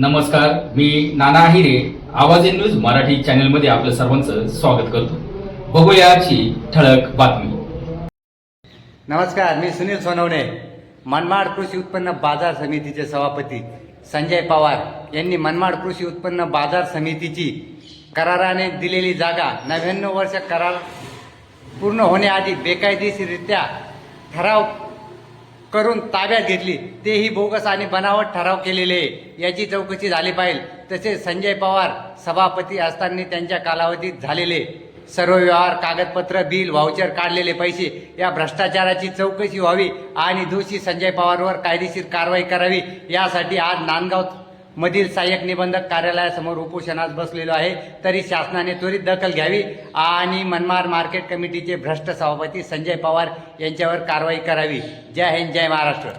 नमस्कार, मी नाना आहिरे. आवाज in news Marathi चॅनलमध्ये आपलं सर्वांचं स्वागत करतो. बघूया आजची ठळक बातमी. नमस्कार, मी सुनील सोनवणे. मनमाड कृषी उत्पन्न बाजार समितीचे सभापती संजय पवार यांनी मनमाड कृषी उत्पन्न बाजार समितीची कराराने दिलेली जागा 99 वर्ष करार पूर्ण होण्याआधी बेकायदेशीररित्या ठराव करून ताब्यात घेतली, तेही बोगस आणि बनावट ठराव केलेले याची चौकशी झाली पाहिजे. तसेच संजय पवार सभापती असताना त्यांच्या कालावधीत झालेले सर्व व्यवहार, कागदपत्र, बिल, व्हाउचर, काढलेले पैसे या भ्रष्टाचाराची चौकशी व्हावी आणि दोषी संजय पवारवर कायदेशीर कारवाई करावी, यासाठी आज नांदगाव मधील सहाय्यक निबंधक कार्यालयासमोर उपोषणास बसलेलो आहे. तरी शासनाने त्वरित दखल घ्यावी आणि मनमाड मार्केट कमिटीचे भ्रष्ट सभापती संजय पवार यांच्यावर कारवाई करावी. जय हिंद, जय महाराष्ट्र.